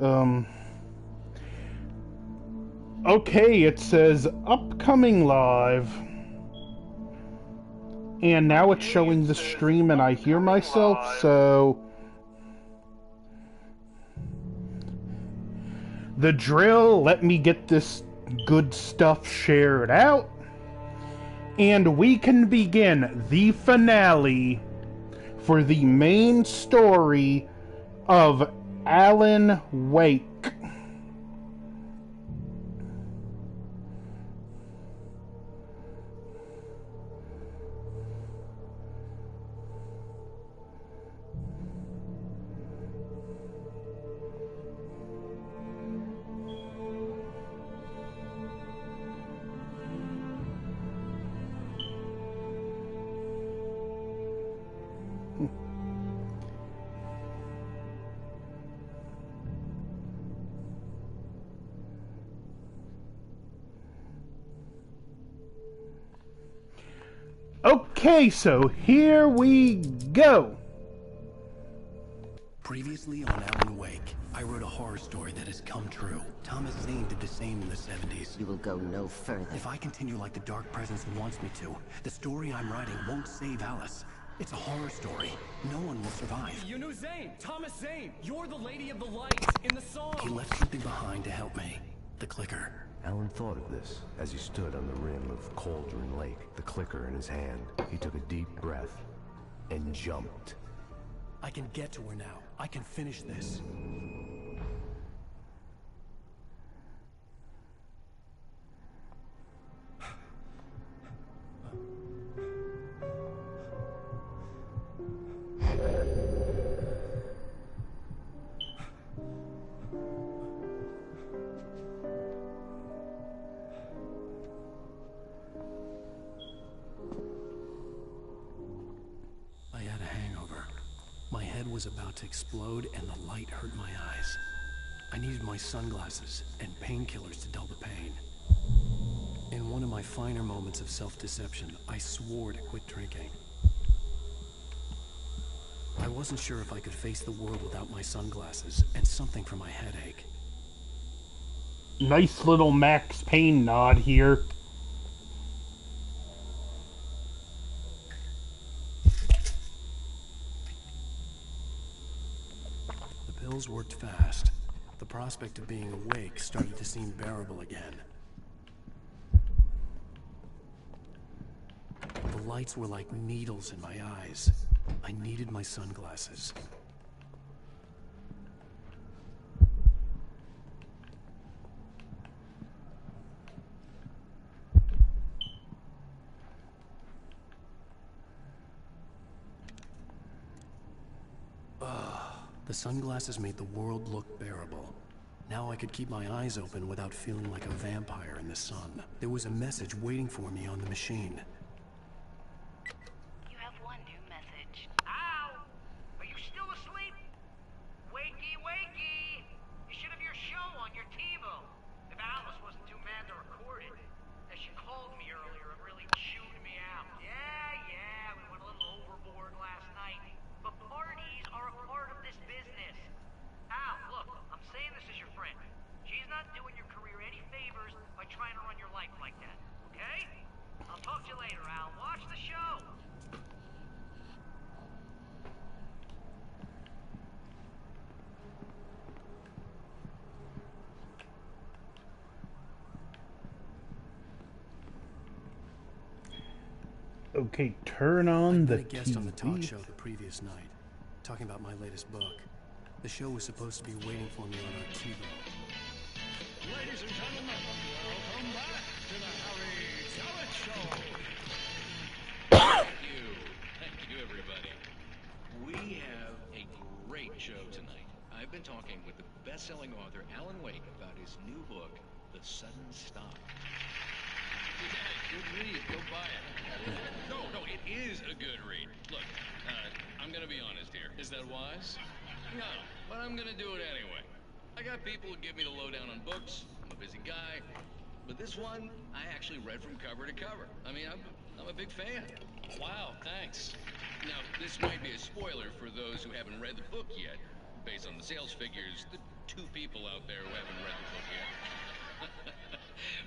Um. Okay, it says upcoming live. And now it's showing the stream and I hear myself, so... The drill, let me get this good stuff shared out. And we can begin the finale for the main story of Alan Wake. Okay, so here we go. Previously on Alan Wake, I wrote a horror story that has come true. Thomas Zane did the same in the 70s. You will go no further. If I continue like the Dark Presence wants me to, the story I'm writing won't save Alice. It's a horror story. No one will survive. You knew Zane! Thomas Zane! You're the Lady of the Light in the song! He left something behind to help me. The clicker. Alan thought of this as he stood on the rim of Cauldron Lake, the clicker in his hand. He took a deep breath and jumped. I can get to her now. I can finish this. I had a hangover. My head was about to explode and the light hurt my eyes. I needed my sunglasses and painkillers to dull the pain. In one of my finer moments of self-deception, I swore to quit drinking. I wasn't sure if I could face the world without my sunglasses and something for my headache. Nice little Max Payne nod here. The pills worked fast. The prospect of being awake started to seem bearable again. The lights were like needles in my eyes. I needed my sunglasses. The sunglasses made the world look bearable. Now I could keep my eyes open without feeling like a vampire in the sun. There was a message waiting for me on the machine. You have one new message. Ow! Are you still asleep? Wakey, wakey! You should have your show on your TiVo. If Alice wasn't too mad to record it. As she called me earlier and really chewed me out. Yeah, we went a little overboard last night. But parties are a part of this business. Al, look, I'm saying this as your friend. She's not doing your career any favors by trying to run your life like that, okay? I'll talk to you later, Al. Watch the show. Okay, turn on the I guest on the talk TV. show the previous night, talking about my latest book. The show was supposed to be waiting for me on our TV. Ladies and gentlemen, welcome back to the Harry Talent Show! Thank you, everybody. We have a great show tonight. I've been talking with the best-selling author Alan Wake about his new book, The Sudden Stop. Good read. Go buy it. No, it is a good read. Look, I'm gonna be honest here. Is that wise? No, but I'm gonna do it anyway. I got people who give me the lowdown on books. I'm a busy guy. But this one, I actually read from cover to cover. I mean, I'm a big fan. Wow, thanks. Now, this might be a spoiler for those who haven't read the book yet. Based on the sales figures, the 2 people out there who haven't read the book yet.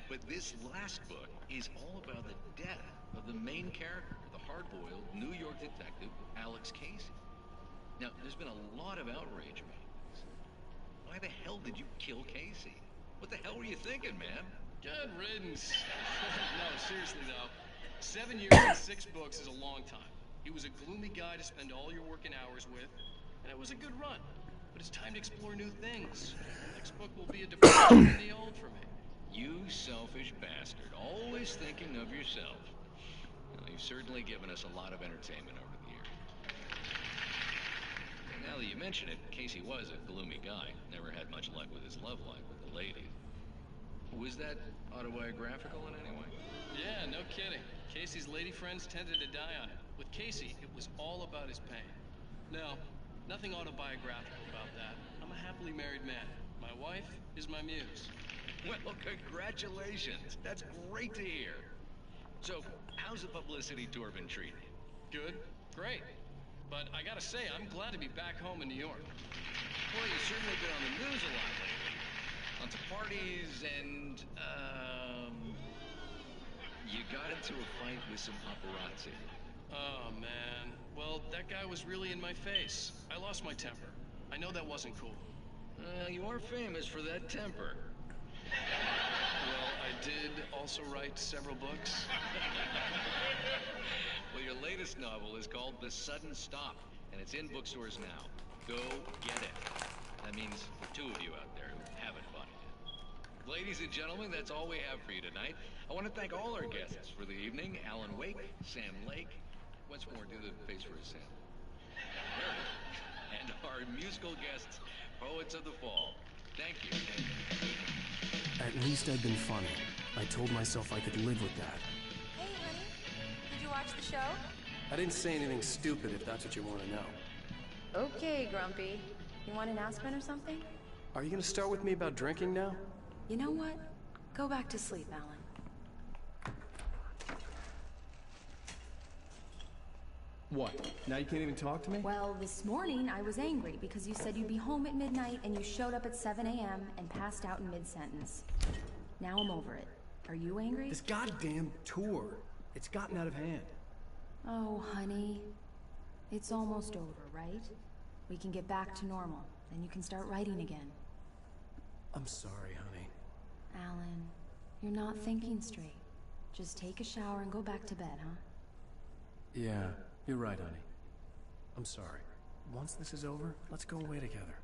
But this last book is all about the death of the main character, the hard-boiled New York detective, Alex Casey. Now, there's been a lot of outrage about this. Why the hell did you kill Casey? What the hell were you thinking, man? Good riddance. No, seriously though. 7 years and 6 books is a long time. He was a gloomy guy to spend all your working hours with, and it was a good run. But it's time to explore new things. Next book will be a departure from the old for me. You selfish bastard, always thinking of yourself. Well, you've certainly given us a lot of entertainment over the years. Now that you mention it, Casey was a gloomy guy. Never had much luck with his love life with the ladies. Was that autobiographical in any way? Yeah, no kidding. Casey's lady friends tended to die on it. With Casey, it was all about his pain. No, nothing autobiographical about that. I'm a happily married man. My wife is my muse. Well, congratulations. That's great to hear. So, how's the publicity tour been treating you? Good, great. But I gotta say, I'm glad to be back home in New York. Well, you've certainly been on the news a lot lately. Lots of parties and, you got into a fight with some paparazzi. Oh, man. Well, that guy was really in my face. I lost my temper. I know that wasn't cool. You are famous for that temper. Well, I did also write several books. Well, your latest novel is called The Sudden Stop, and it's in bookstores now. Go get it. That means the 2 of you out there who haven't bought it yet. Ladies and gentlemen, that's all we have for you tonight. I want to thank all our guests for the evening. Alan Wake, Sam Lake. Once more, do the face for his Sam. There it is. And our musical guests, Poets of the Fall. Thank you. At least I'd been funny. I told myself I could live with that. Hey, honey. Did you watch the show? I didn't say anything stupid, if that's what you want to know. Okay, Grumpy. You want an aspirin or something? Are you gonna start with me about drinking now? You know what? Go back to sleep, Alan. What? Now you can't even talk to me? Well, this morning I was angry because you said you'd be home at midnight and you showed up at 7 a.m. and passed out in mid-sentence. Now I'm over it. Are you angry? This goddamn tour. It's gotten out of hand. Oh, honey. It's almost over, right? We can get back to normal. Then you can start writing again. I'm sorry, honey. Alan, you're not thinking straight. Just take a shower and go back to bed, huh? Yeah, you're right, honey. I'm sorry. Once this is over, let's go away together.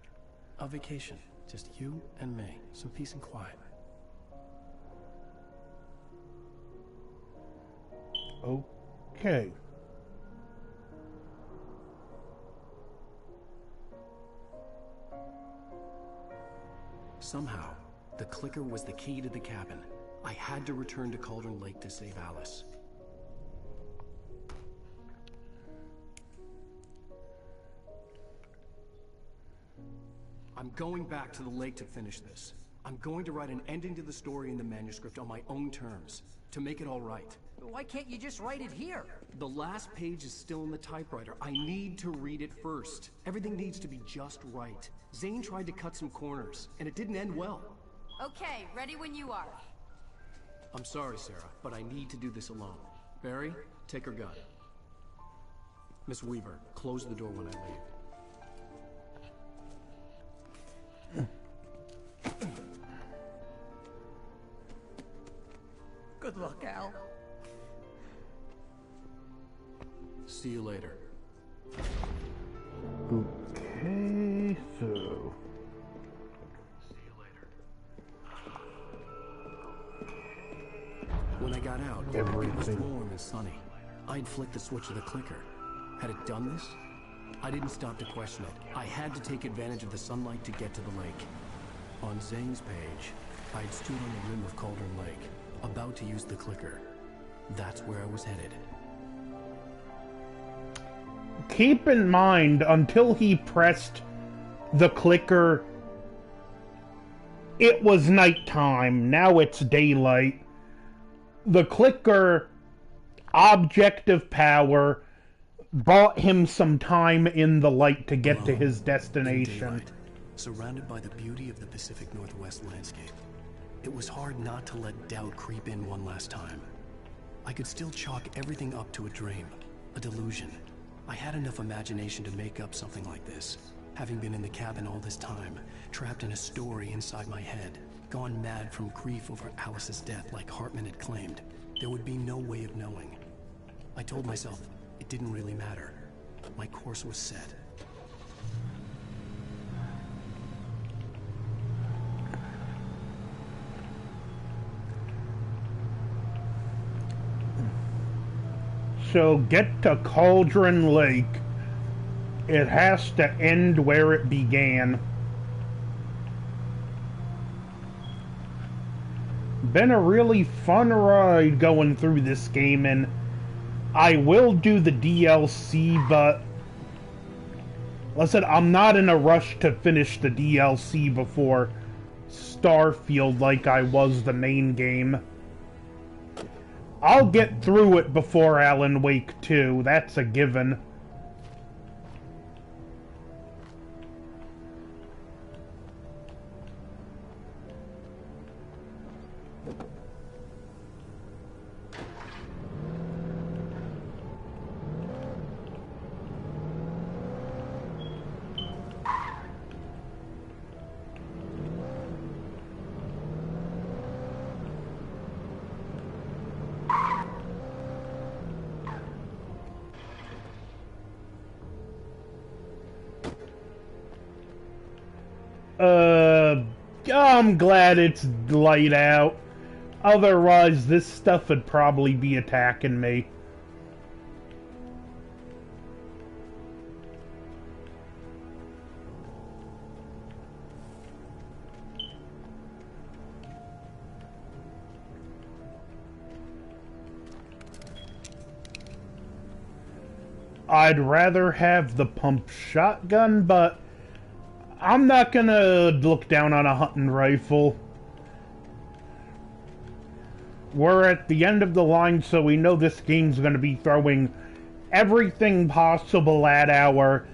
A vacation. Just you and me. Some peace and quiet. Okay. Somehow, the clicker was the key to the cabin. I had to return to Cauldron Lake to save Alice. I'm going back to the lake to finish this. I'm going to write an ending to the story in the manuscript on my own terms, to make it all right. Why can't you just write it here? The last page is still in the typewriter. I need to read it first. Everything needs to be just right. Zane tried to cut some corners, and it didn't end well. Okay, ready when you are. I'm sorry, Sarah, but I need to do this alone. Barry, take her gun. Miss Weaver, close the door when I leave. Good luck, Al. See you later. Okay, so... When I got out, it was Everything. warm and sunny. I'd flicked the switch of the clicker. Had it done this? I didn't stop to question it. I had to take advantage of the sunlight to get to the lake. On Zane's page, I'd stood on the rim of Cauldron Lake, about to use the clicker. That's where I was headed. Keep in mind, until he pressed the clicker, it was nighttime. Now it's daylight. The clicker, object of power, bought him some time in the light to get to his destination. surrounded by the beauty of the Pacific Northwest landscape. It was hard not to let doubt creep in one last time. I could still chalk everything up to a dream, a delusion. I had enough imagination to make up something like this, having been in the cabin all this time, trapped in a story inside my head, gone mad from grief over Alice's death like Hartman had claimed. There would be no way of knowing. I told myself it didn't really matter. My course was set. So get to Cauldron Lake. It has to end where it began. Been a really fun ride going through this game, and I will do the DLC, but like I said, I'm not in a rush to finish the DLC before Starfield like I was the main game. I'll get through it before Alan Wake 2, that's a given. I'm glad it's light out. Otherwise, this stuff would probably be attacking me. I'd rather have the pump shotgun, but I'm not gonna look down on a hunting rifle. We're at the end of the line, so we know this game's gonna be throwing everything possible at our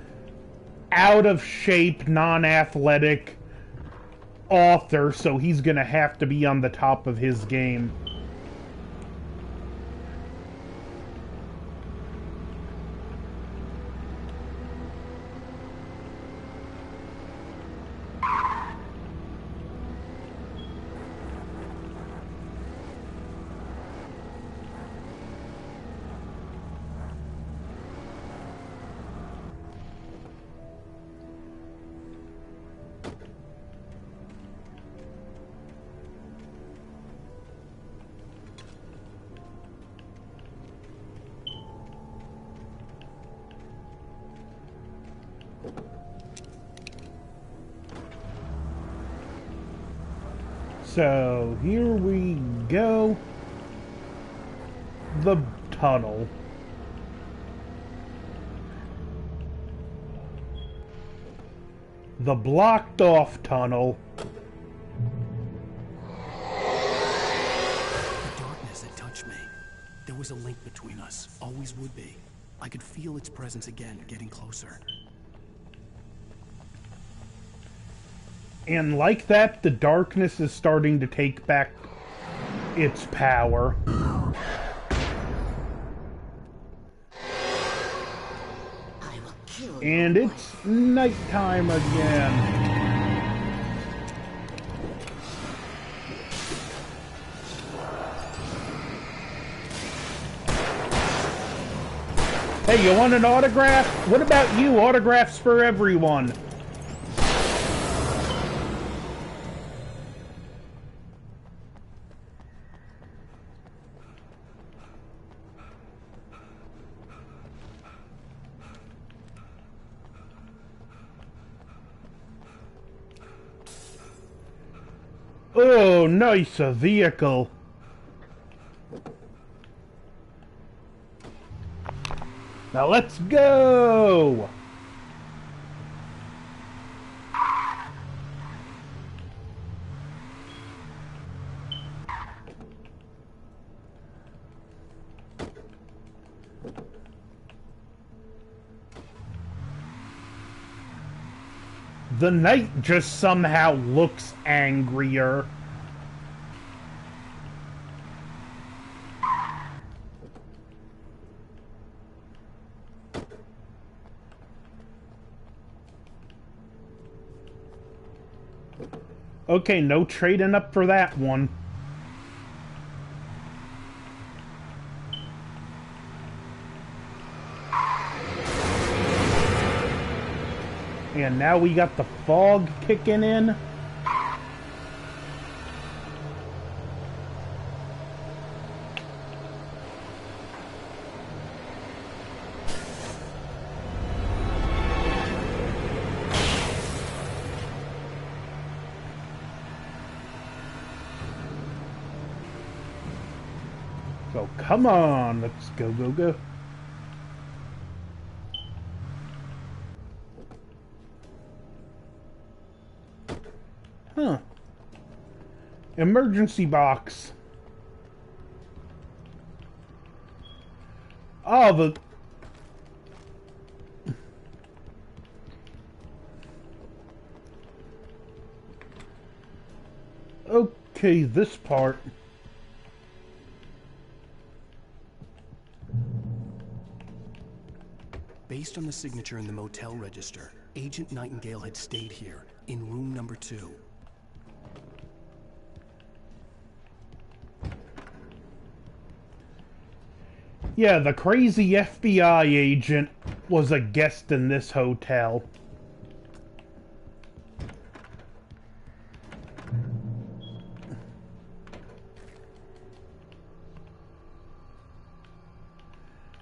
out-of-shape, non-athletic author, so he's gonna have to be on the top of his game. So, here we go. The tunnel. The blocked off tunnel. The darkness had touched me. There was a link between us, always would be. I could feel its presence again, getting closer. And like that, the darkness is starting to take back its power. And it's nighttime again. Hey, you want an autograph? What about you? Autographs for everyone. Oh, nice, a vehicle. Now let's go! The night just somehow looks angrier. Okay, no trading up for that one. And now we got the fog kicking in. So come on, let's go, go, go. Huh. Emergency box. Oh, the... Okay, this part. Based on the signature in the motel register, Agent Nightingale had stayed here, in room number 2. Yeah, the crazy FBI agent was a guest in this hotel.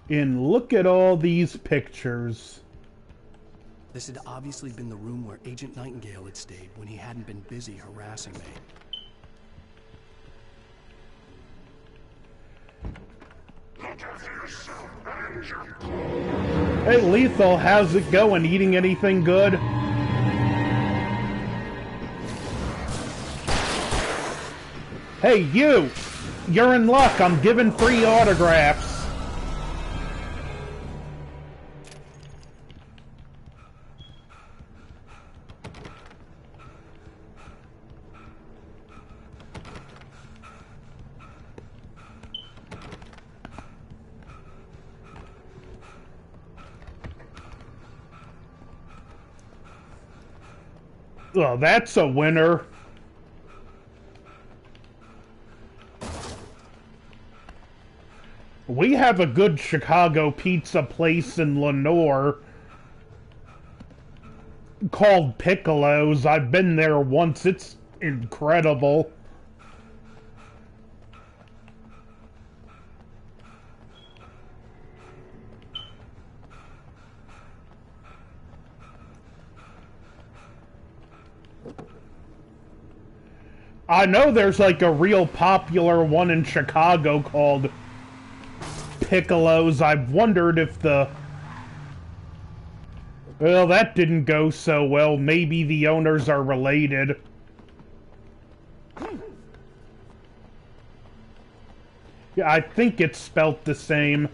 And look at all these pictures. This had obviously been the room where Agent Nightingale had stayed when he hadn't been busy harassing me. Hey, Lethal, how's it going? Eating anything good? Hey, you! You're in luck. I'm giving free autographs. Well, that's a winner. We have a good Chicago pizza place in Lenore called Piccolo's. I've been there once. It's incredible. I know there's like a real popular one in Chicago called Piccolo's. I've wondered if the... Well, that didn't go so well. Maybe the owners are related. Yeah, I think it's spelt the same.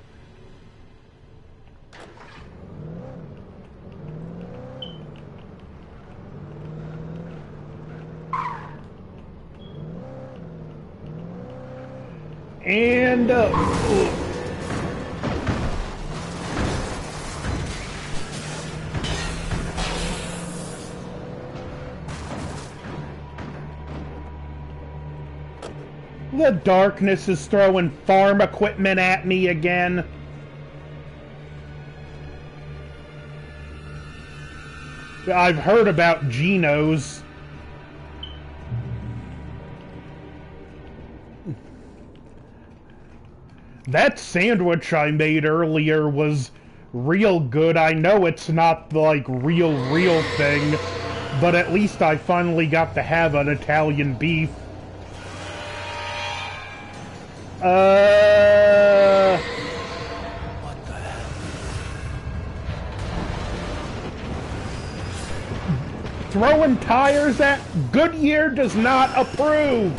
And, the darkness is throwing farm equipment at me again. I've heard about Geno's. That sandwich I made earlier was real good. I know it's not the, like, real thing, but at least I finally got to have an Italian beef. What the hell? Throwing tires at Goodyear does not approve.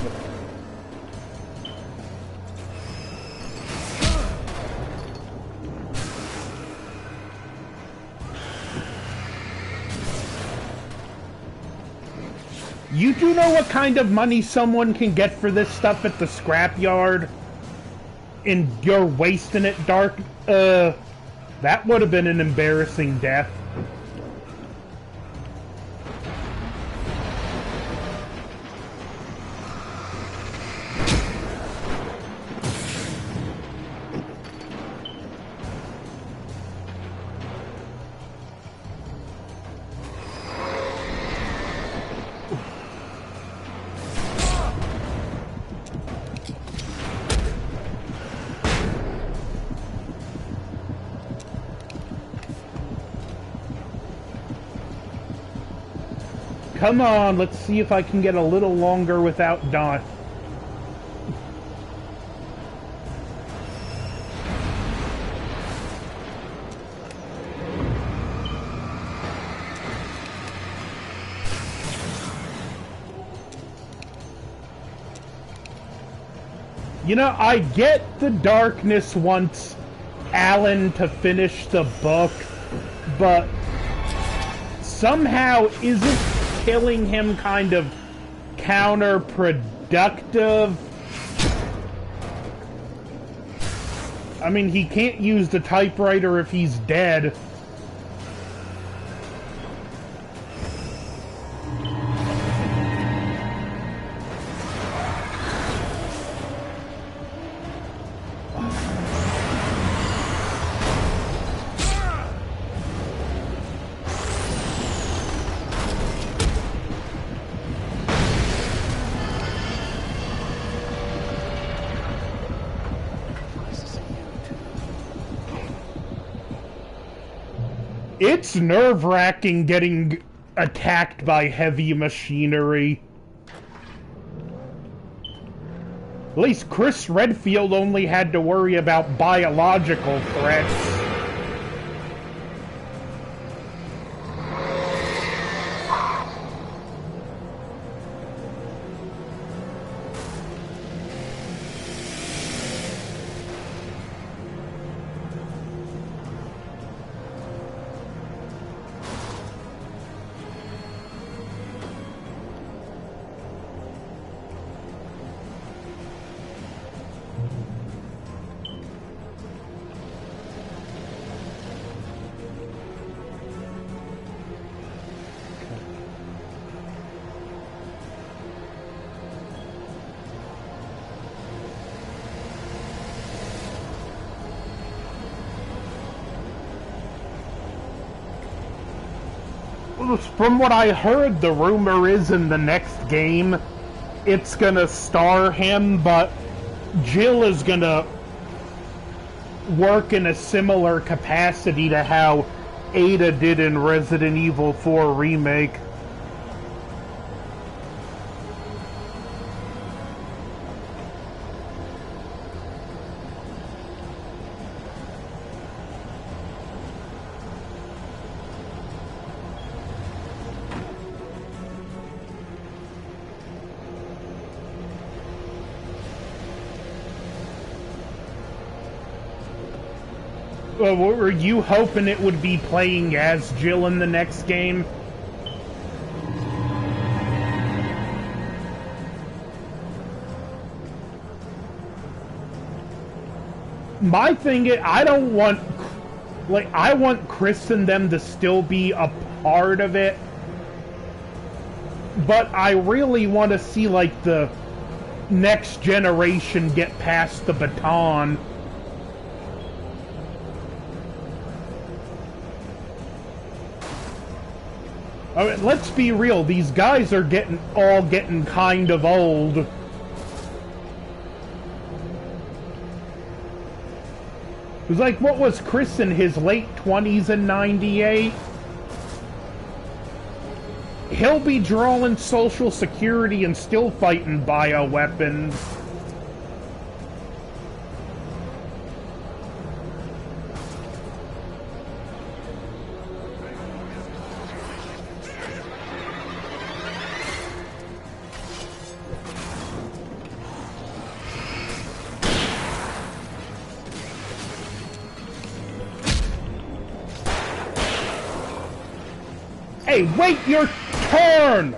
You do know what kind of money someone can get for this stuff at the scrapyard? And you're wasting it, Dark? That would have been an embarrassing death. Come on, let's see if I can get a little longer without Dawn. You know, I get the darkness wants Alan to finish the book, but somehow isn't killing him kind of counterproductive? I mean, he can't use the typewriter if he's dead. It's nerve-wracking getting attacked by heavy machinery. At least Chris Redfield only had to worry about biological threats. From what I heard, the rumor is in the next game, it's gonna star him, but Jill is gonna work in a similar capacity to how Ada did in Resident Evil 4 Remake. Were you hoping it would be playing as Jill in the next game? My thing is, I don't want... Like, I want Chris and them to still be a part of it. But I really want to see, like, the next generation get past the baton. I mean, let's be real, these guys are all getting kind of old. It was like, what was Chris in his late 20s in 98? He'll be drawing Social Security and still fighting bioweapons. Hey, wait your turn!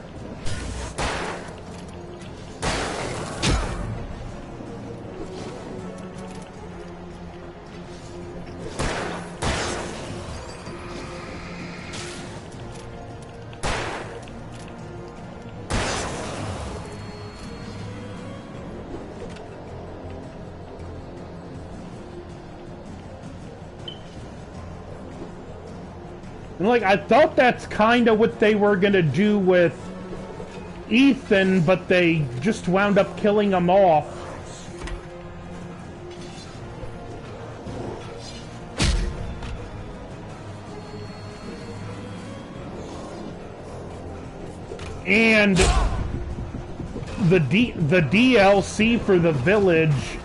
And like, I thought that's kind of what they were gonna do with Ethan, but they just wound up killing him off. And the DLC for the village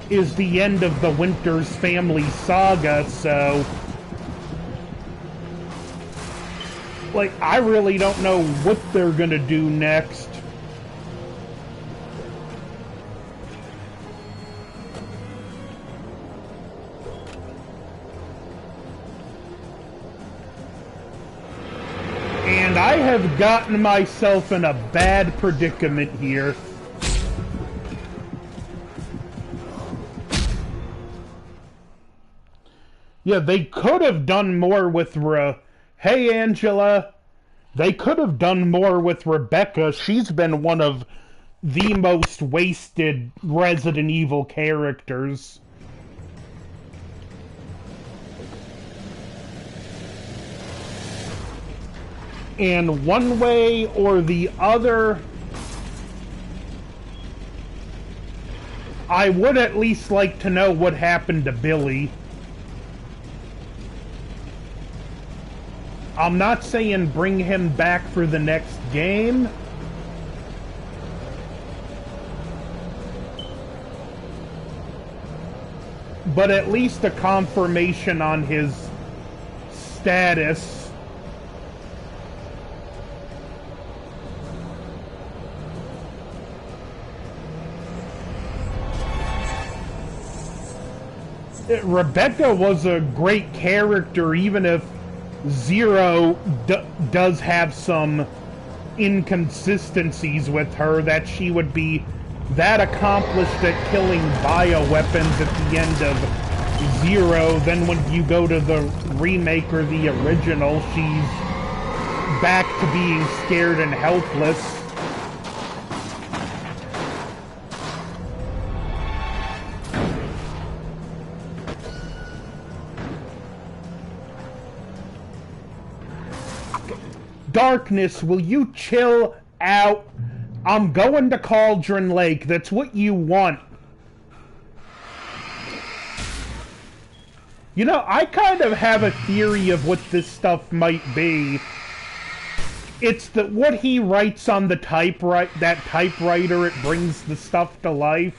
is the end of the Winters family saga, so like, I really don't know what they're gonna do next. And I have gotten myself in a bad predicament here. Yeah, they could have done more with Hey, Angela. They could have done more with Rebecca. She's been one of the most wasted Resident Evil characters. And one way or the other, I would at least like to know what happened to Billy. I'm not saying bring him back for the next game, but at least a confirmation on his status. Rebecca was a great character, even if Zero does have some inconsistencies with her, that she would be that accomplished at killing bioweapons at the end of Zero. Then when you go to the remake or the original, she's back to being scared and helpless. Darkness, will you chill out? I'm going to Cauldron Lake. That's what you want. You know, I kind of have a theory of what this stuff might be. It's that what he writes on the typewriter, it brings the stuff to life.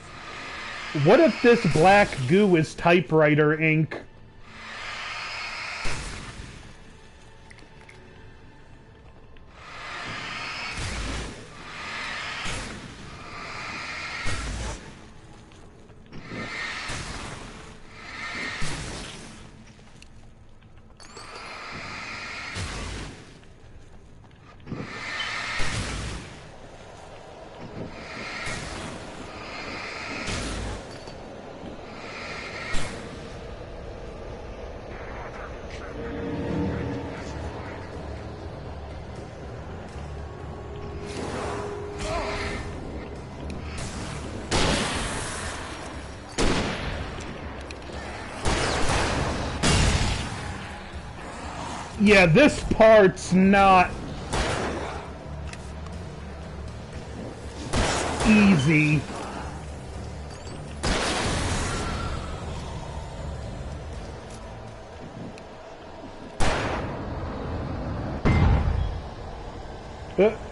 What if this black goo is typewriter ink? Yeah, this part's not easy.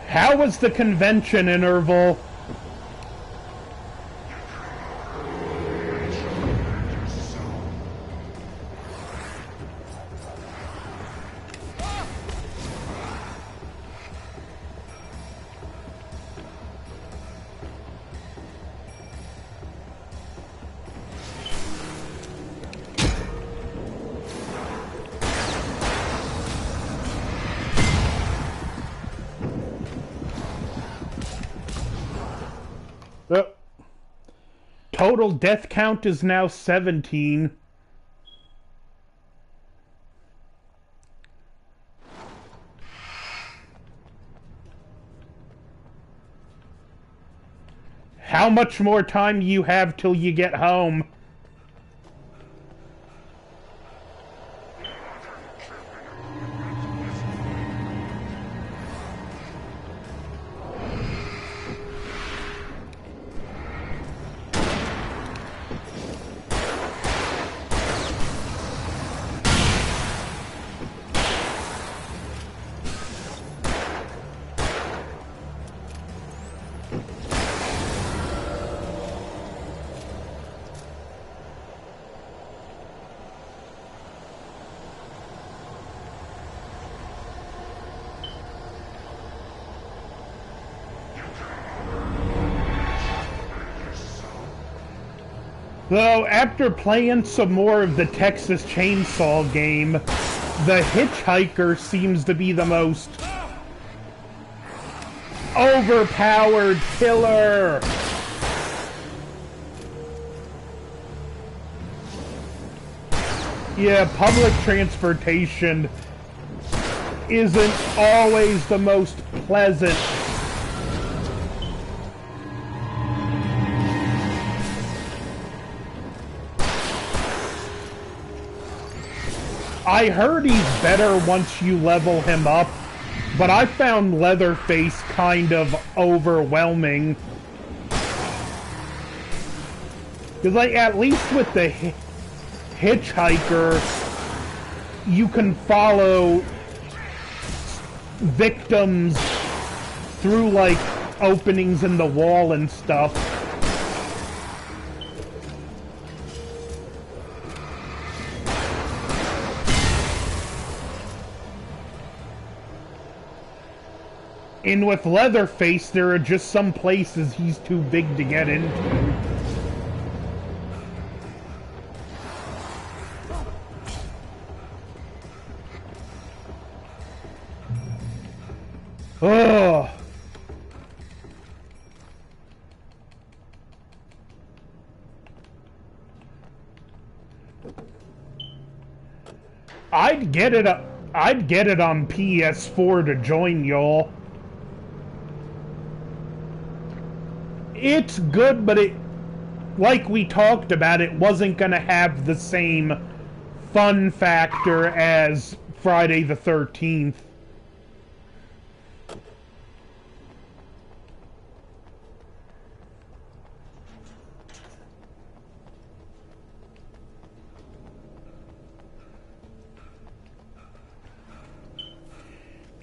How was the convention interval? Total death count is now 17. How much more time do you have till you get home? Though, after playing some more of the Texas Chainsaw game, the hitchhiker seems to be the most overpowered killer. Yeah, public transportation isn't always the most pleasant. I heard he's better once you level him up, but I found Leatherface kind of overwhelming. Because, like, at least with the hitchhiker, you can follow victims through, like, openings in the wall and stuff. And with Leatherface, there are just some places he's too big to get into. Ugh. I'd get it on PS4 to join y'all. It's good, but it, like we talked about, it wasn't gonna have the same fun factor as Friday the 13th.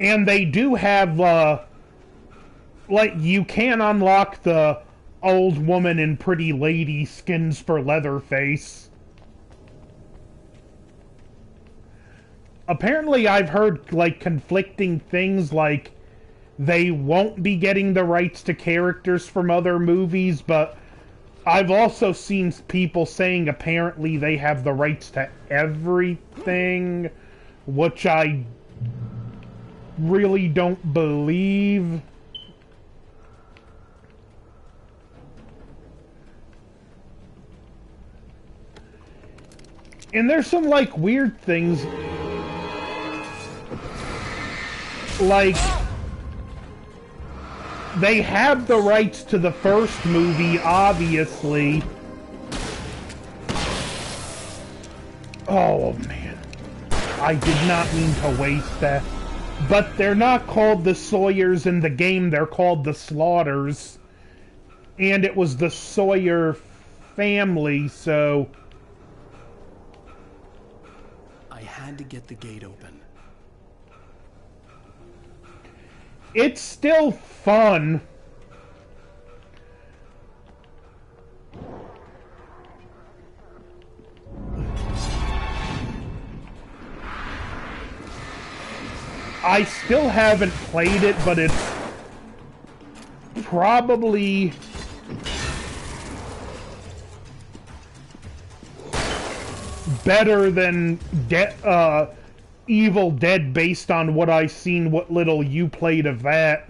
And they do have, like, you can unlock the old woman and pretty lady skins for Leatherface. Apparently, I've heard, like, conflicting things, like, they won't be getting the rights to characters from other movies, but I've also seen people saying apparently they have the rights to everything, which I really don't believe. And there's some, like, weird things. Like, they have the rights to the first movie, obviously. Oh, man. I did not mean to waste that. But they're not called the Sawyers in the game, they're called the Slaughters. And it was the Sawyer family, so I had to get the gate open. it's still fun. I still haven't played it, but it's probably better than Evil Dead based on what I've seen, what little you played of that.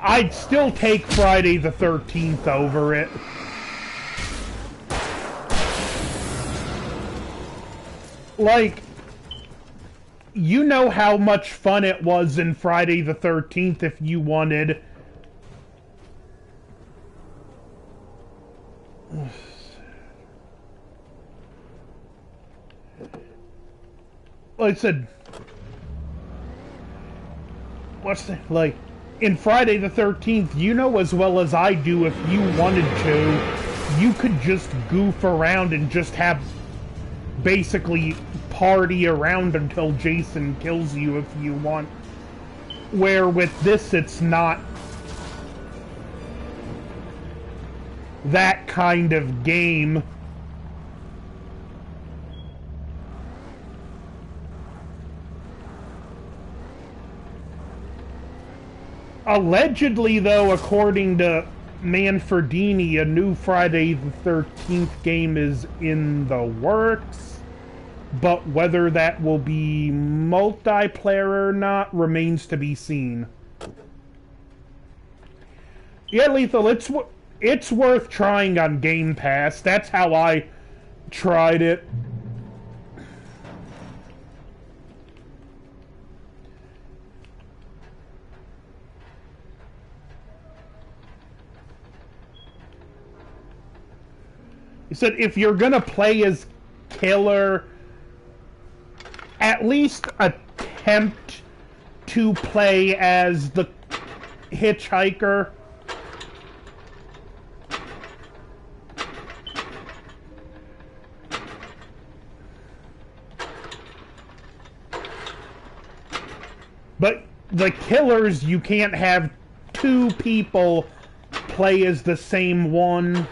I'd still take Friday the 13th over it. Like, you know how much fun it was in Friday the 13th if you wanted. Like I said, like, in Friday the 13th, you know as well as I do, if you wanted to, you could just goof around and just have basically party around until Jason kills you if you want. Where with this, it's not. that kind of game. Allegedly, though, according to Manfredini, a new Friday the 13th game is in the works, but whether that will be multiplayer or not remains to be seen. Yeah, Lethal, it's worth trying on Game Pass. That's how I tried it. He said if you're gonna play as Killer, at least attempt to play as the hitchhiker. But the Killers, you can't have two people play as the same one.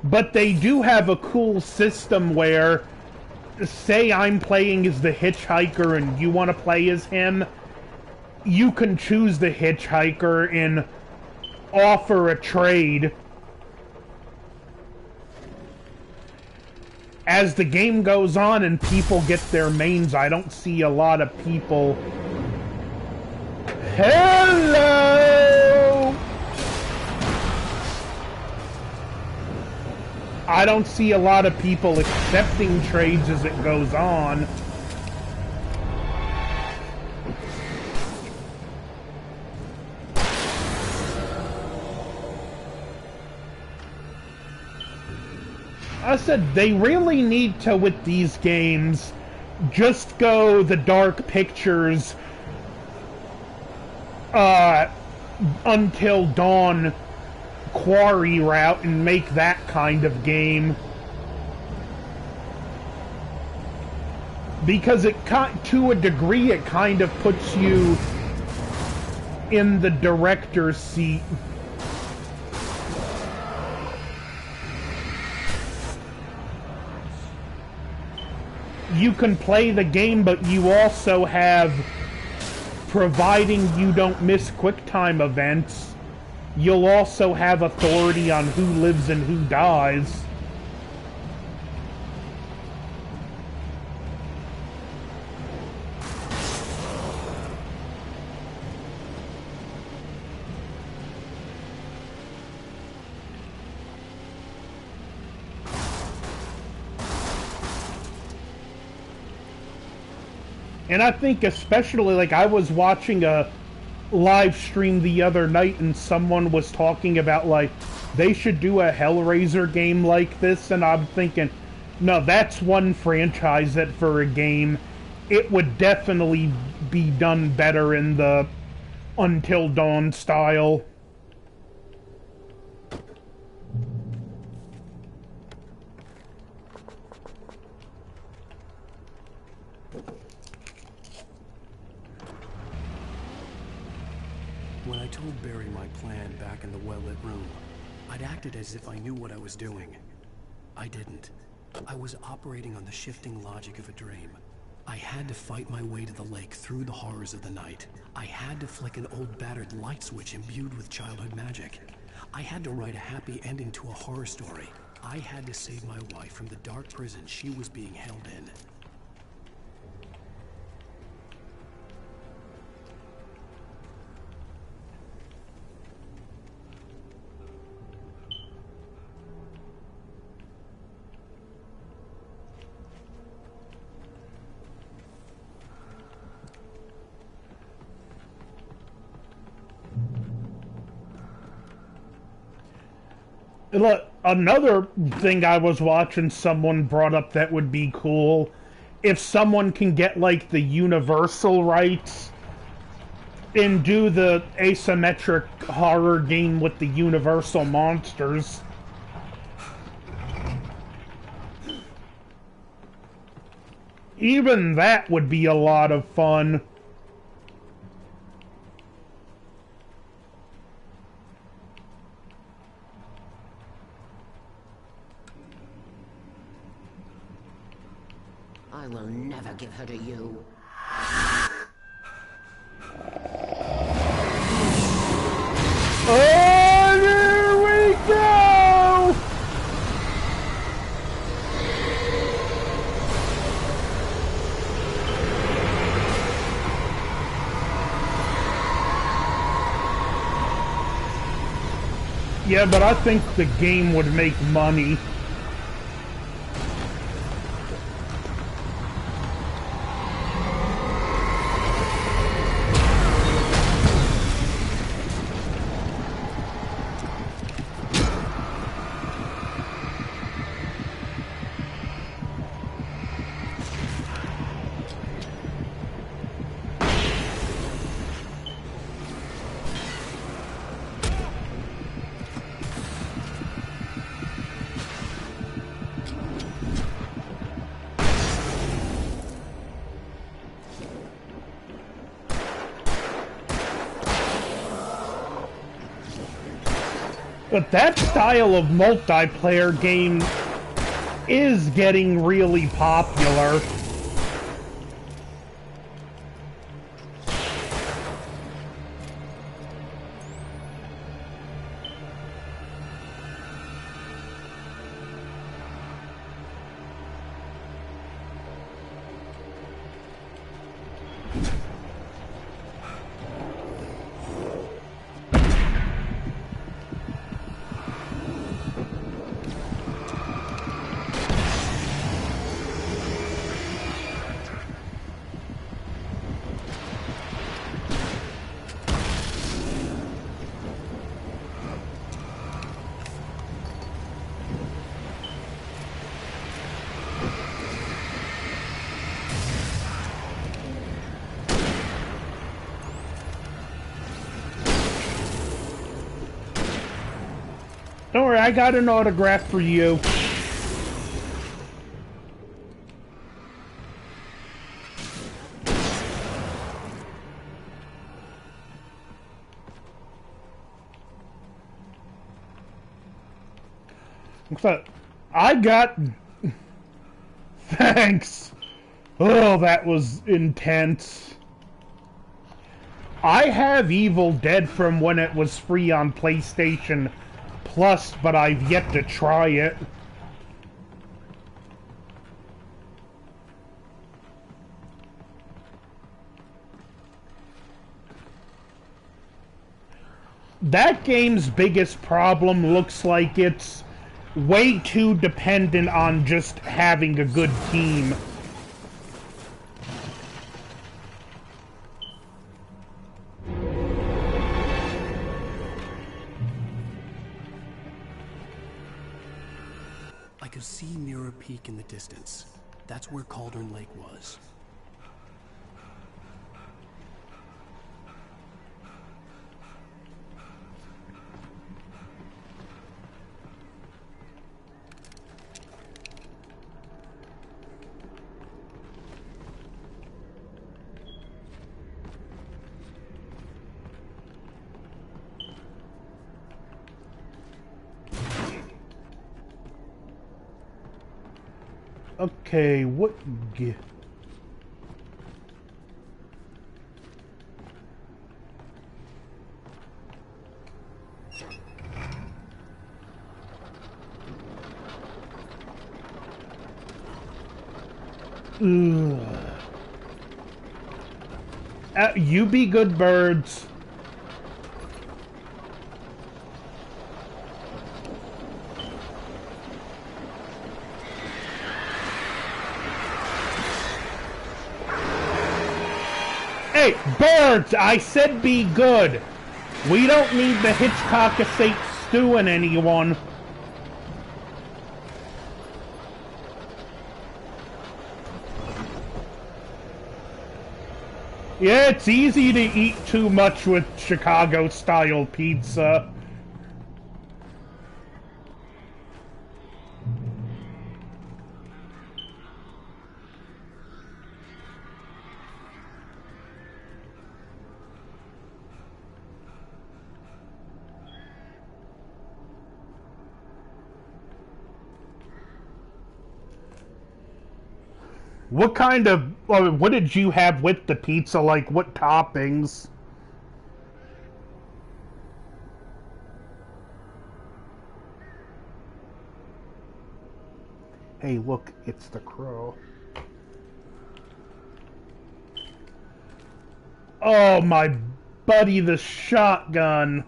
But they do have a cool system where, say I'm playing as the hitchhiker and you want to play as him, you can choose the hitchhiker and offer a trade. As the game goes on and people get their mains, I don't see a lot of people... Hello! I don't see a lot of people accepting trades as it goes on. I said they really need to, with these games, just go the Dark Pictures Until Dawn Quarry route and make that kind of game. Because it, to a degree, it kind of puts you in the director's seat. You can play the game, but you also have, providing you don't miss QuickTime events, you'll also have authority on who lives and who dies. And I think especially, like, I was watching a live stream the other night and someone was talking about, like, they should do a Hellraiser game like this, and I'm thinking, no, that's one franchise that for a game, it would definitely be done better in the Until Dawn style. When I told Barry my plan back in the well-lit room, I'd acted as if I knew what I was doing. I didn't. I was operating on the shifting logic of a dream. I had to fight my way to the lake through the horrors of the night. I had to flick an old battered light switch imbued with childhood magic. I had to write a happy ending to a horror story. I had to save my wife from the dark prison she was being held in. Look, another thing I was watching someone brought up that would be cool, if someone can get, like, the Universal rights and do the asymmetric horror game with the Universal monsters. Even that would be a lot of fun. I will never give her to you. Oh, here we go! Yeah, but I think the game would make money. But that style of multiplayer game is getting really popular. Don't worry, I got an autograph for you. I got... Thanks! Oh, that was intense. I have Evil Dead from when it was free on PlayStation Plus, but I've yet to try it. That game's biggest problem looks like it's way too dependent on just having a good team. I could see Mirror Peak in the distance. That's where Cauldron Lake was. Okay, what... you be good birds. Hey, birds! I said be good. We don't need the Hitchcock estate stewing anyone. Yeah, it's easy to eat too much with Chicago-style pizza. What kind of... what did you have with the pizza? Like, what toppings? Hey, look, it's the crow. Oh, my buddy, the shotgun.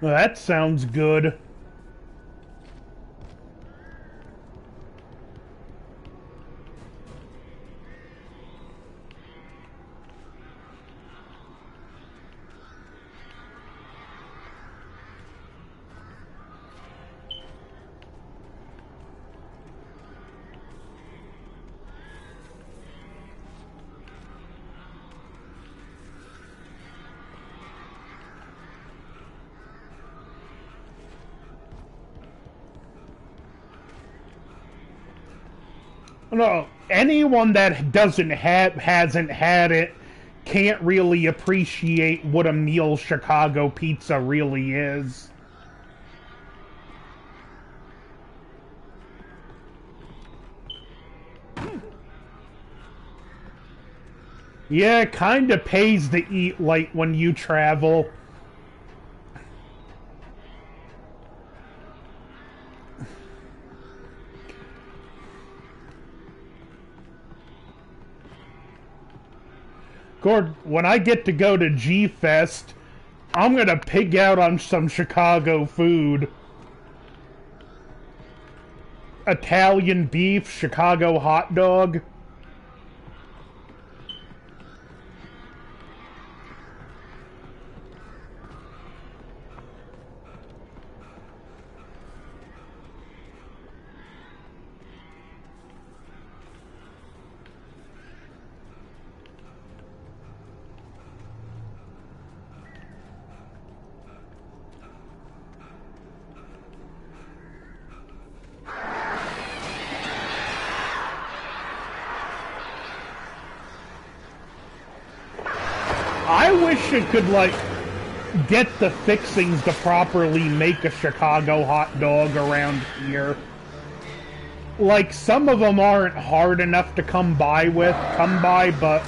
Well, that sounds good. No, anyone that hasn't had it can't really appreciate what a meal Chicago pizza really is. Yeah, it kinda pays to eat light when you travel. Gord, when I get to go to G-Fest, I'm gonna pig out on some Chicago food. Italian beef, Chicago hot dog. I wish it could, like, get the fixings to properly make a Chicago hot dog around here. Like, some of them aren't hard enough to come by, but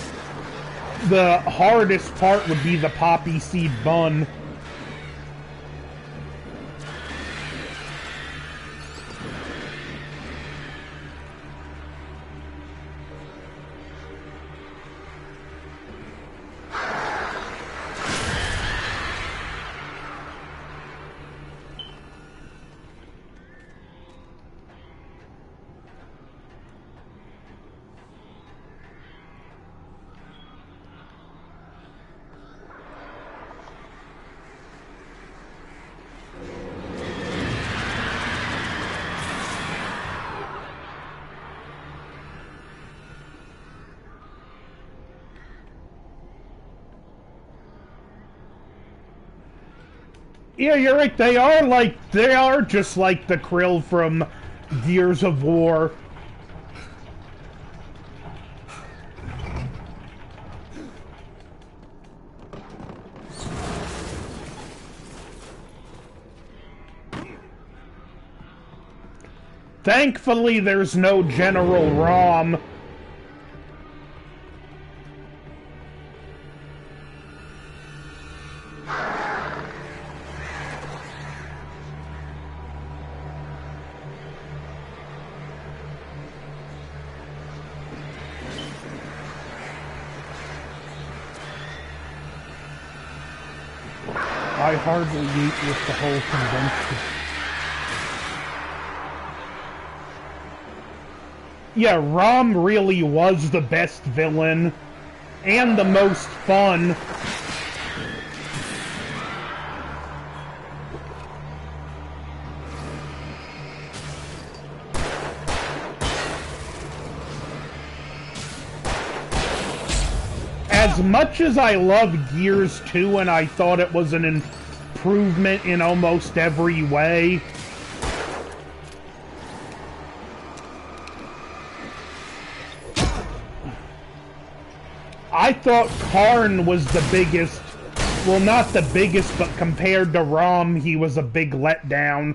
the hardest part would be the poppy seed bun. Yeah, you're right. They are just like the krill from Gears of War. Thankfully, there's no General Rom. I hardly eat with the whole convention. Yeah, Rom really was the best villain, and the most fun. As much as I love Gears 2 and I thought it was an improvement in almost every way, I thought Karn was the biggest Well, not the biggest, but compared to Rom, he was a big letdown.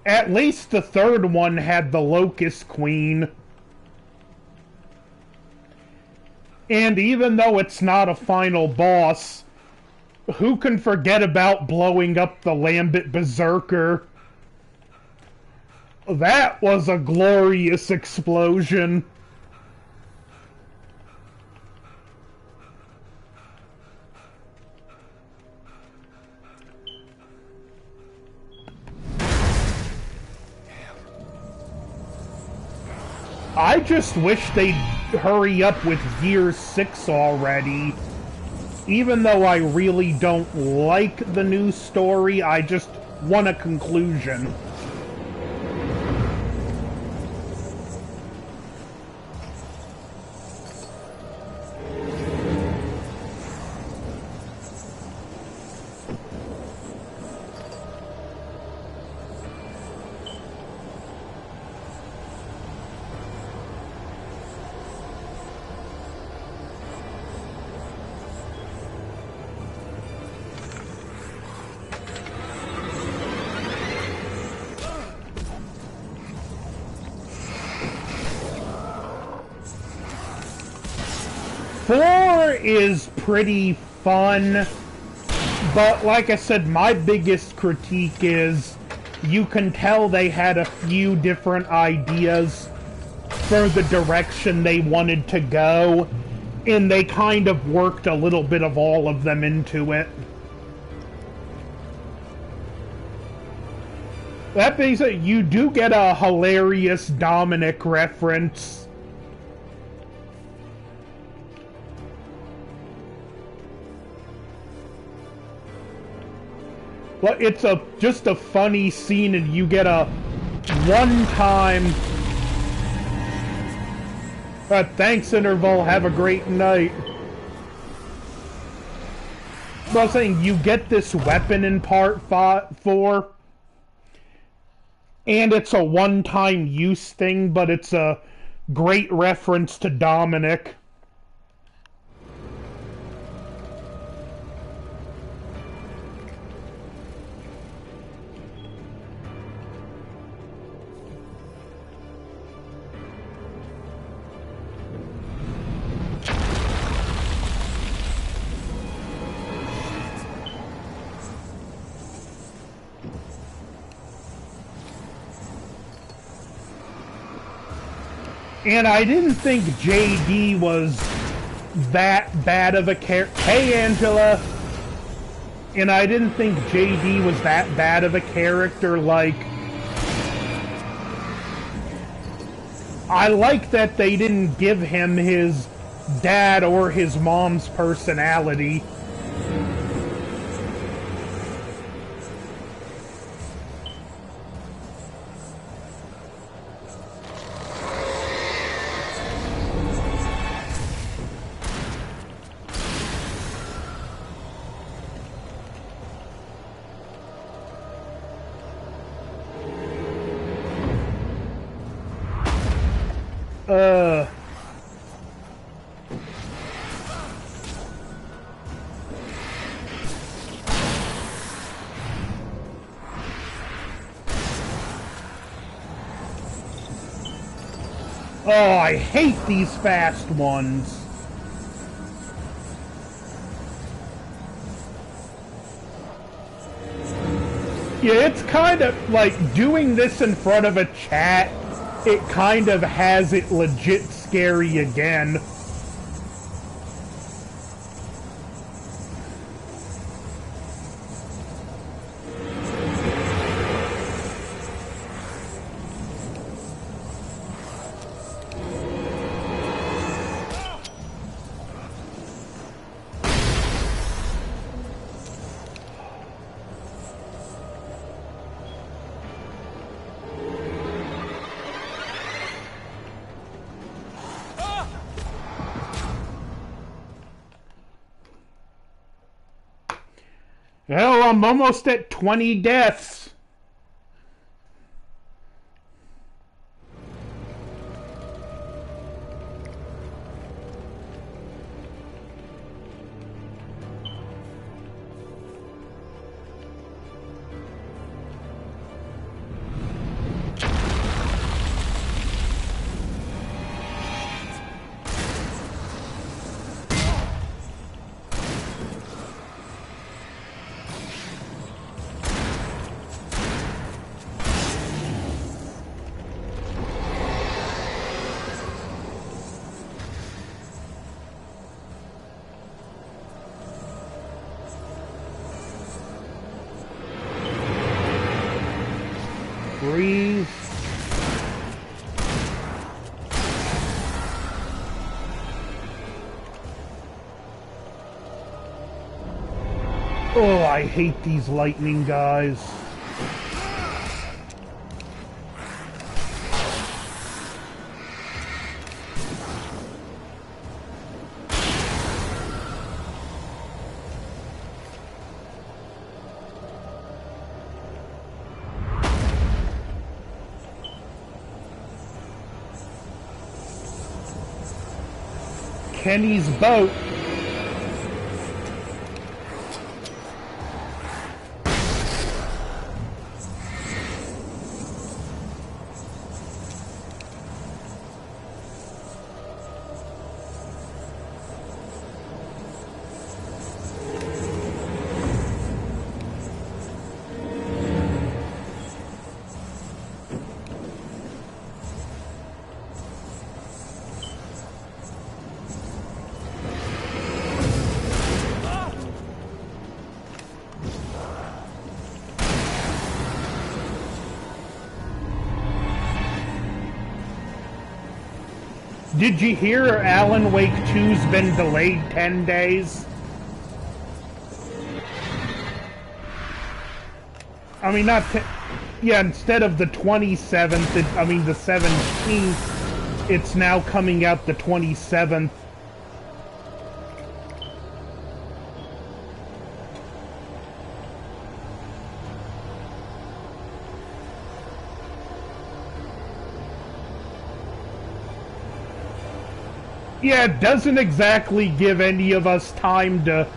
At least the third one had the Locust Queen. And even though it's not a final boss, who can forget about blowing up the Lambent Berserker? That was a glorious explosion. I just wish they'd hurry up with Gear 6 already. Even though I really don't like the new story, I just want a conclusion. Four is pretty fun, but like I said, my biggest critique is you can tell they had a few different ideas for the direction they wanted to go, and they kind of worked a little bit of all of them into it. That being said, you do get a hilarious Dominic reference. Well, it's just a funny scene, and you get a one-time... thanks, Interval. Have a great night. But I was saying, you get this weapon in Part 4, and it's a one-time use thing, but it's a great reference to Dominic. And I didn't think JD was that bad of a character. Hey, Angela! And I didn't think JD was that bad of a character. Like, I like that they didn't give him his dad or his mom's personality. Oh, I hate these fast ones. Yeah, it's kind of like doing this in front of a chat. It kind of has it legit scary again. Oh, I'm almost at 20 deaths. Breathe. Oh, I hate these lightning guys. Kenny's boat. Did you hear Alan Wake 2's been delayed 10 days? I mean, not... Yeah, instead of the 27th, I mean the 17th, it's now coming out the 27th. Yeah, it doesn't exactly give any of us time to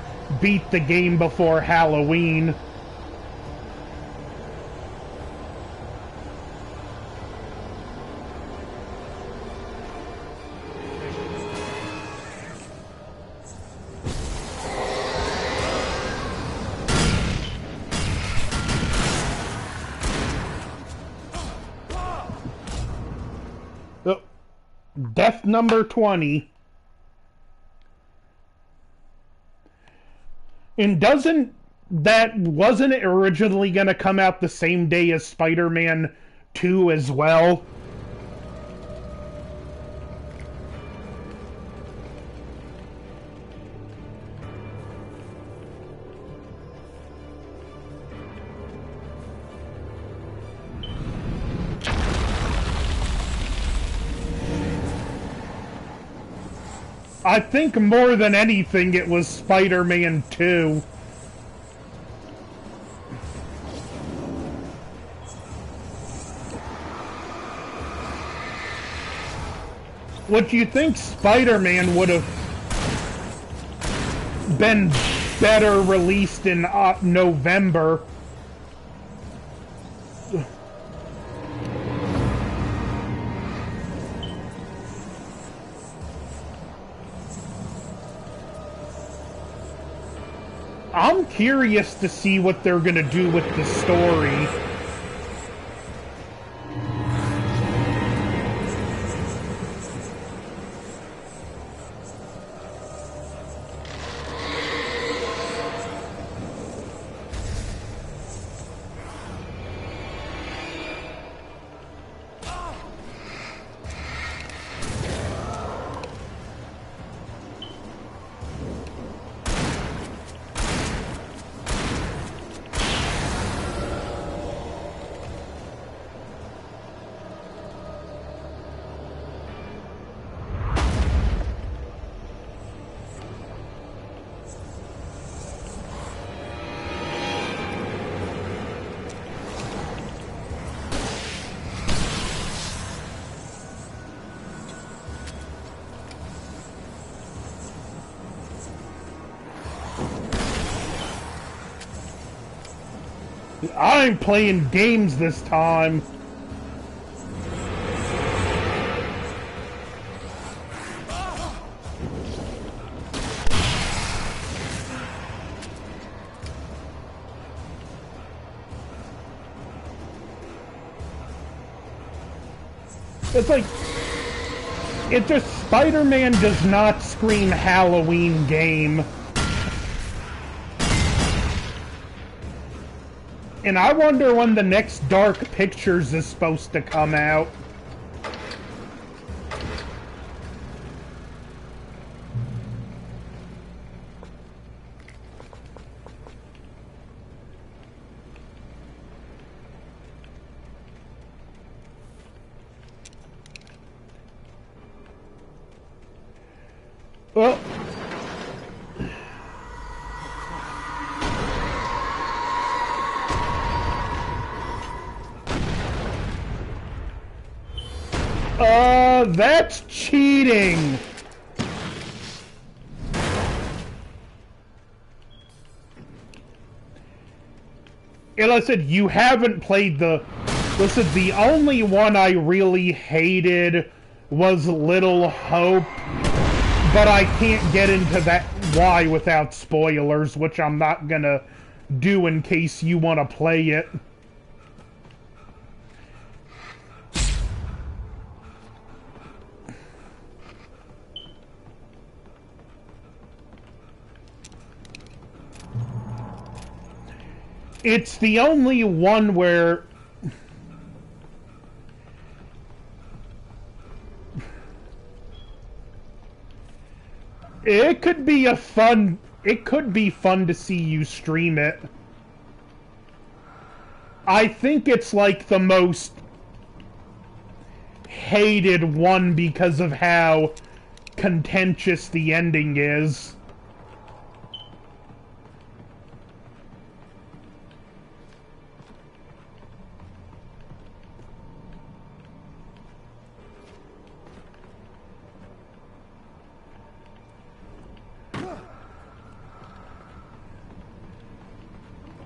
beat the game before Halloween. Death number 20. And wasn't it originally going to come out the same day as Spider-Man 2 as well? I think more than anything it was Spider-Man 2. Would you think Spider-Man would have been better released in November? I'm curious to see what they're gonna do with the story. I ain't playing games this time. It's like, it just, Spider-Man does not scream Halloween game. And I wonder when the next Dark Pictures is supposed to come out. Well, that's cheating. And I said, you haven't played the... Listen, the only one I really hated was Little Hope. But I can't get into that why without spoilers, which I'm not gonna do in case you want to play it. It's the only one where... It could be fun to see you stream it. I think it's like the most hated one because of how contentious the ending is.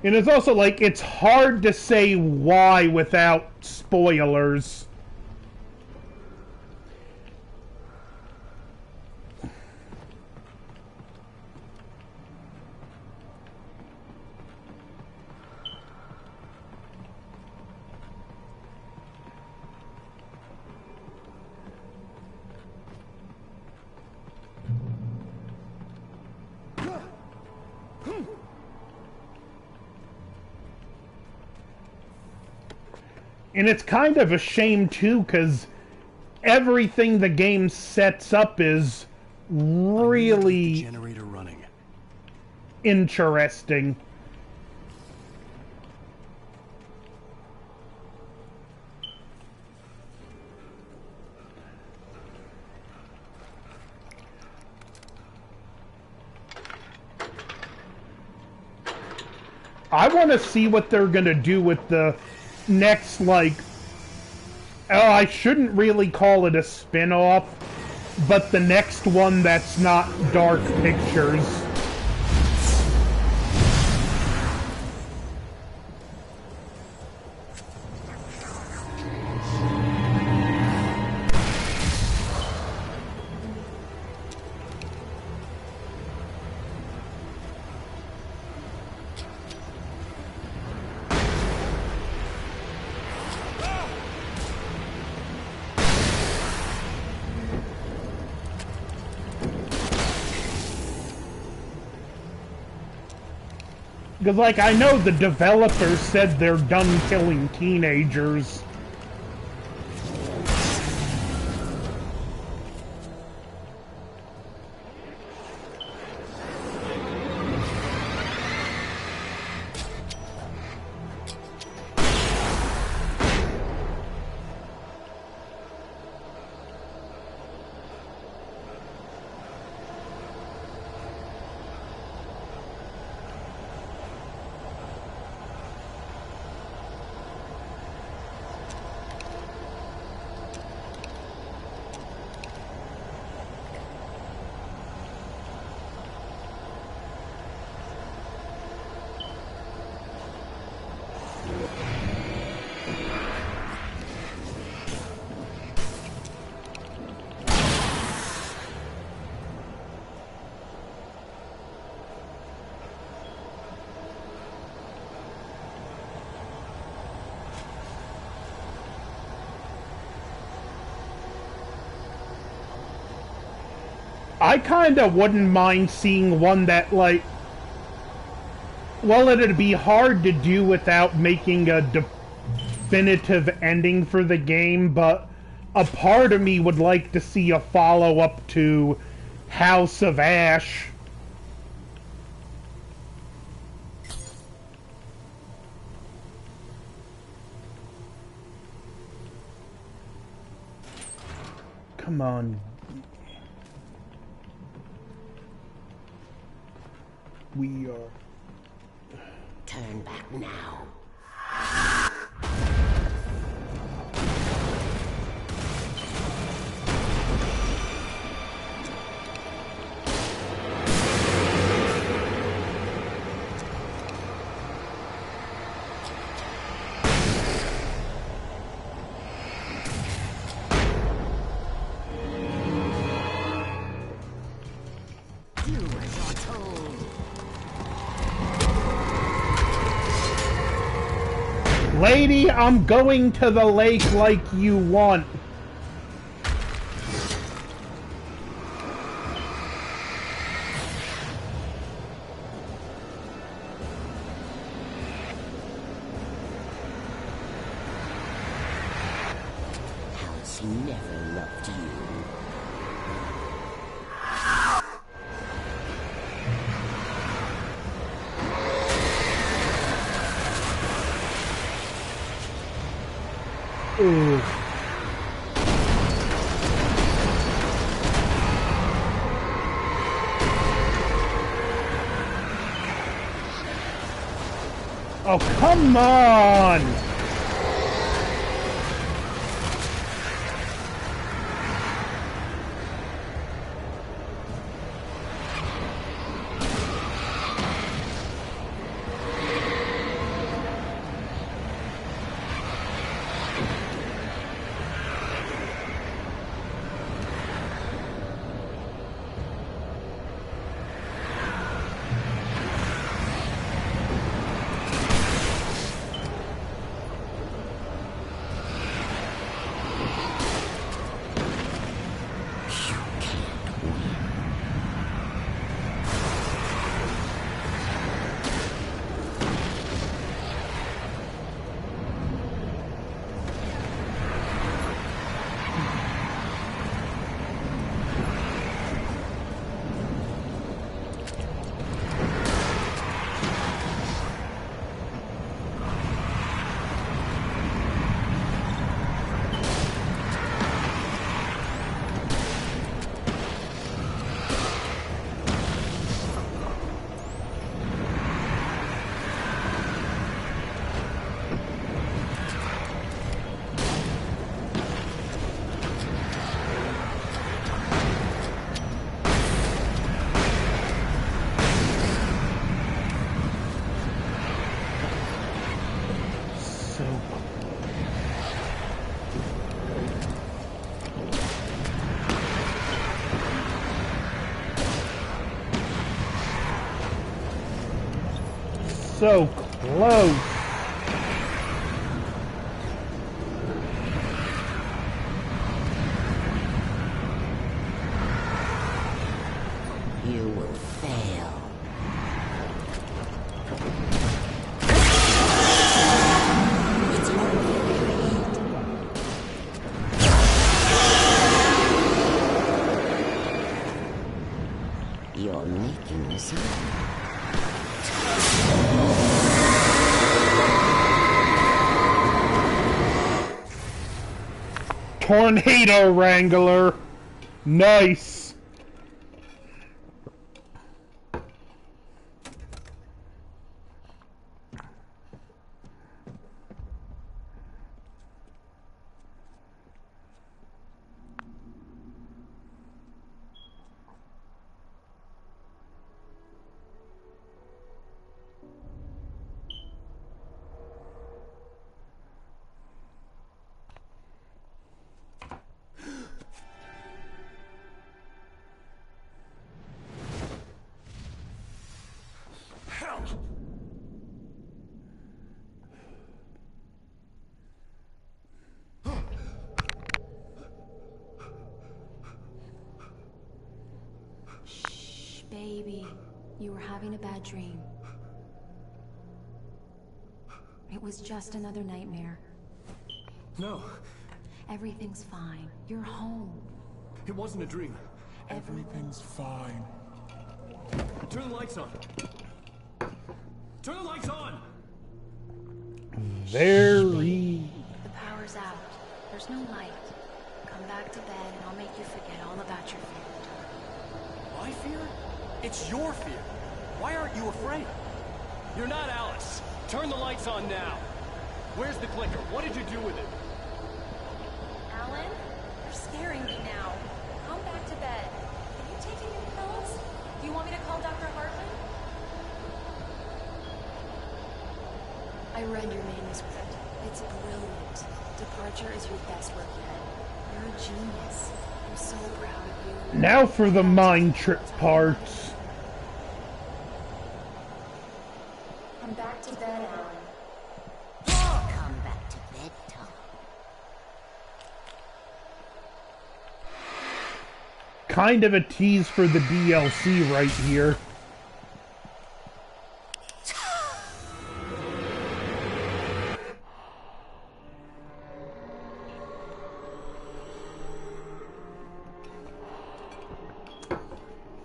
And it's also like, it's hard to say why without spoilers. And it's kind of a shame, too, because everything the game sets up is really generator running. Interesting. I want to see what they're going to do with the next, like, oh, I shouldn't really call it a spin-off, but the next one that's not Dark Pictures. Because, like, I know the developers said they're done killing teenagers. I kinda wouldn't mind seeing one that, like... Well, it'd be hard to do without making a definitive ending for the game, but a part of me would like to see a follow-up to House of Ash. Come on. We are... Turn back now. Lady, I'm going to the lake like you want. House never loved you. Ooh. Oh, come on! So close. You will fail. It's you're making a sound. Tornado Wrangler. Nice. Baby, you were having a bad dream. It was just another nightmare. No, Everything's fine. You're home. it wasn't a dream. Everything's fine. Turn the lights on. Turn the lights on! Very... The power's out. There's no light. Come back to bed and I'll make you forget all about your fear. My fear? It's your fear. Why aren't you afraid? You're not Alice. Turn the lights on now. Where's the clicker? What did you do with it? Alan, you're scaring me now. Come back to bed. Have you taken your pills? Do you want me to call Dr. Hartman? I read your manuscript. It's brilliant. Departure is your best work yet. You're a genius. I'm so proud of you. Now for the mind trip parts. Come back to bed, Alan. Come back to bed, Tom. Kind of a tease for the DLC right here.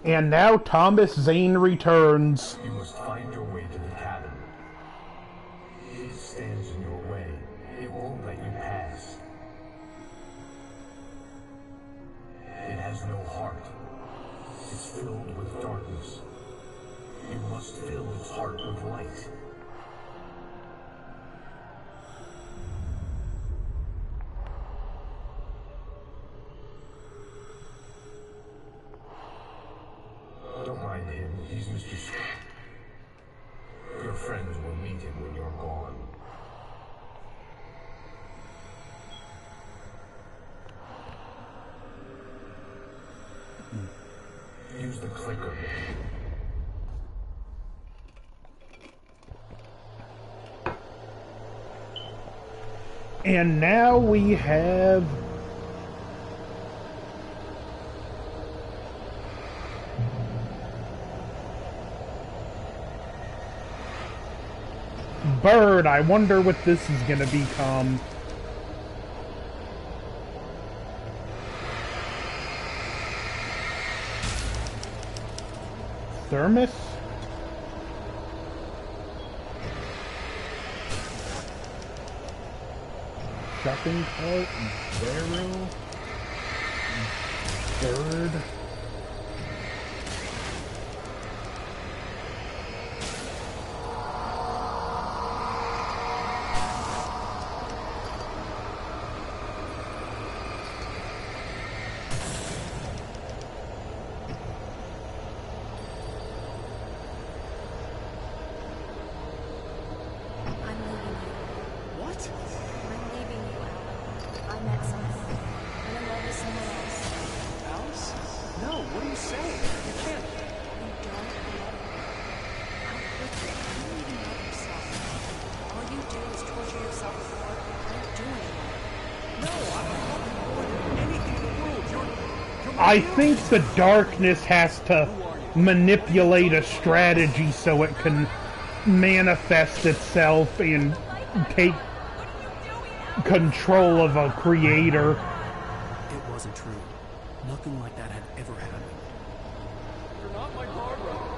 And now Thomas Zane returns. You must find your way to the cabin. It stands in your way. It won't let you pass. It has no heart. It's filled with darkness. You must fill its heart with light. Don't mind him. He's Mr. Scott. Your friends will meet him when you're gone. Use the clicker. And now we have... Bird. I wonder what this is gonna become. Thermos? Shopping cart? Barrel? Bird? I think the darkness has to manipulate a strategy so it can manifest itself and take control of a creator. It wasn't true. Nothing like that had ever happened. You're not my Barbara.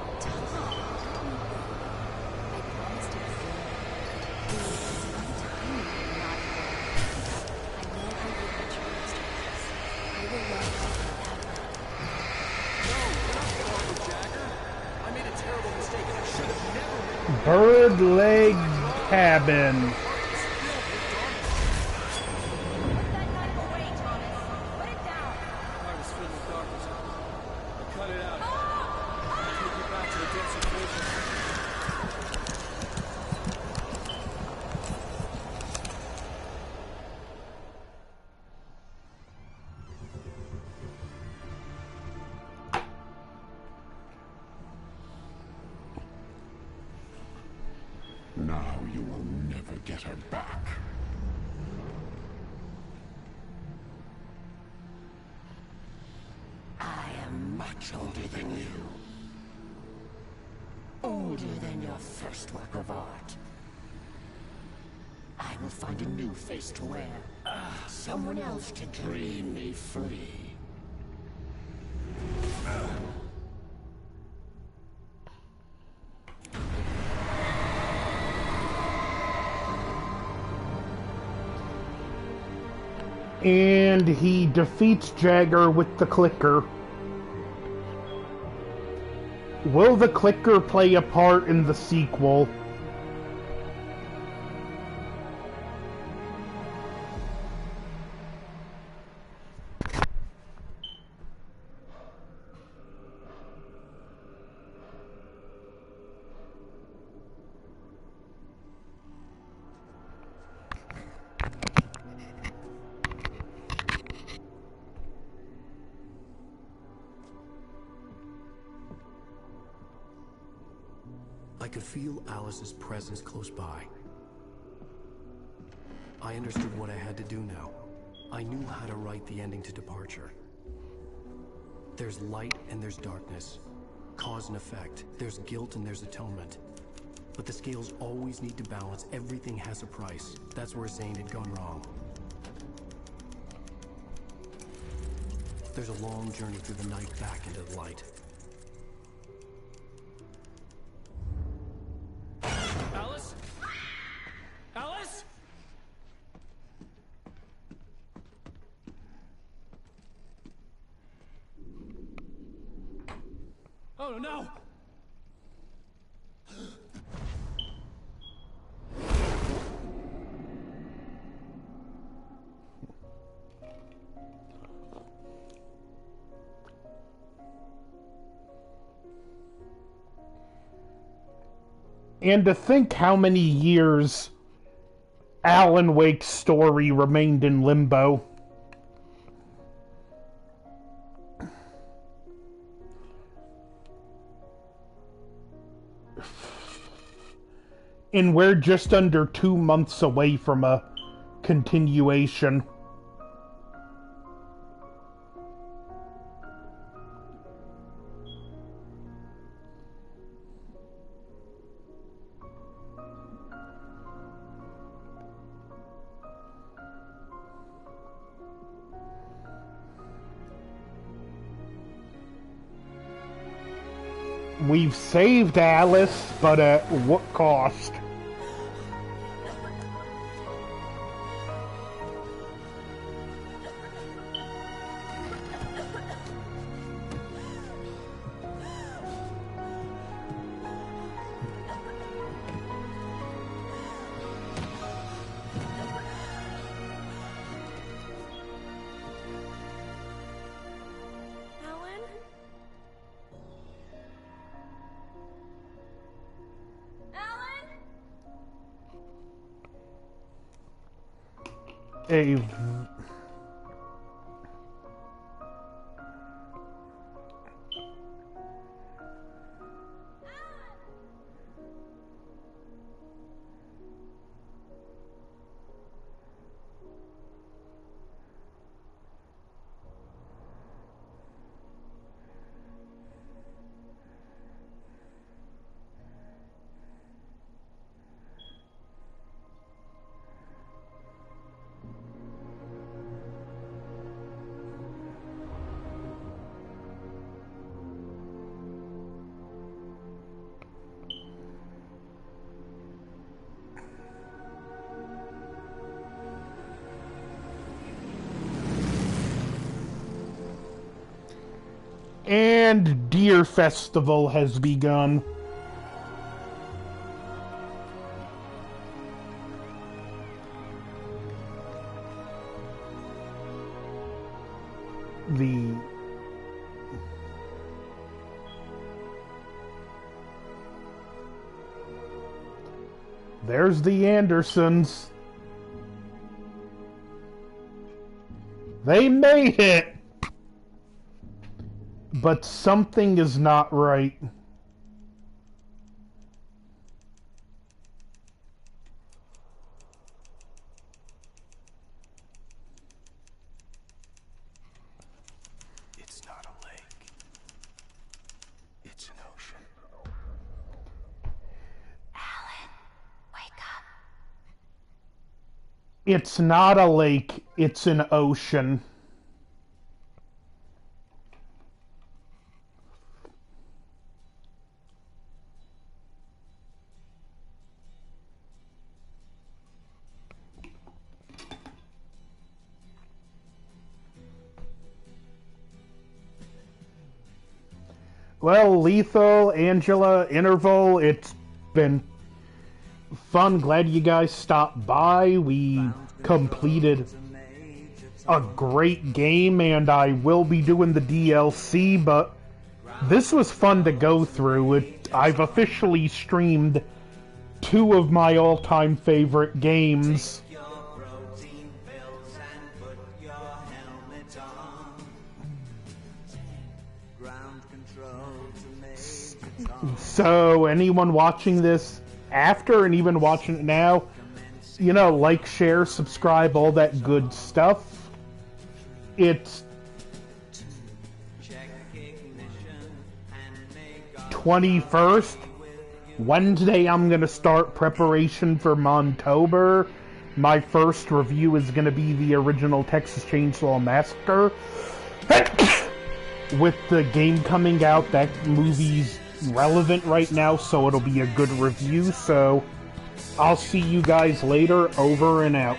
Bird leg cabin. Now you will never get her back. I am much older than you. older than your first work of art. I will find a new face to wear, someone else to dream me free. And he defeats Jagger with the clicker. Will the clicker play a part in the sequel? I could feel Alice's presence close by. I understood what I had to do now. I knew how to write the ending to Departure. There's light and there's darkness. Cause and effect. There's guilt and there's atonement. But the scales always need to balance. Everything has a price. That's where Zane had gone wrong. There's a long journey through the night back into the light. Alice? Alice? Oh no! And to think how many years Alan Wake's story remained in limbo. And we're just under 2 months away from a continuation. We've saved Alice, but at what cost? A and Deer Festival has begun. There's the Andersons. They made it! But something is not right. It's not a lake. It's an ocean. It's not a lake, it's an ocean. Well, Lethal, Angela, Interval, it's been fun. Glad you guys stopped by. We completed a great game, and I will be doing the DLC, but this was fun to go through. I've officially streamed 2 of my all-time favorite games. So, anyone watching this after and even watching it now, you know, like, share, subscribe, all that good stuff. It's 21st. Wednesday, I'm going to start preparation for Montober. My first review is going to be the original Texas Chainsaw Massacre. With the game coming out, that movie's relevant right now, so it'll be a good review. So I'll see you guys later. Over and out.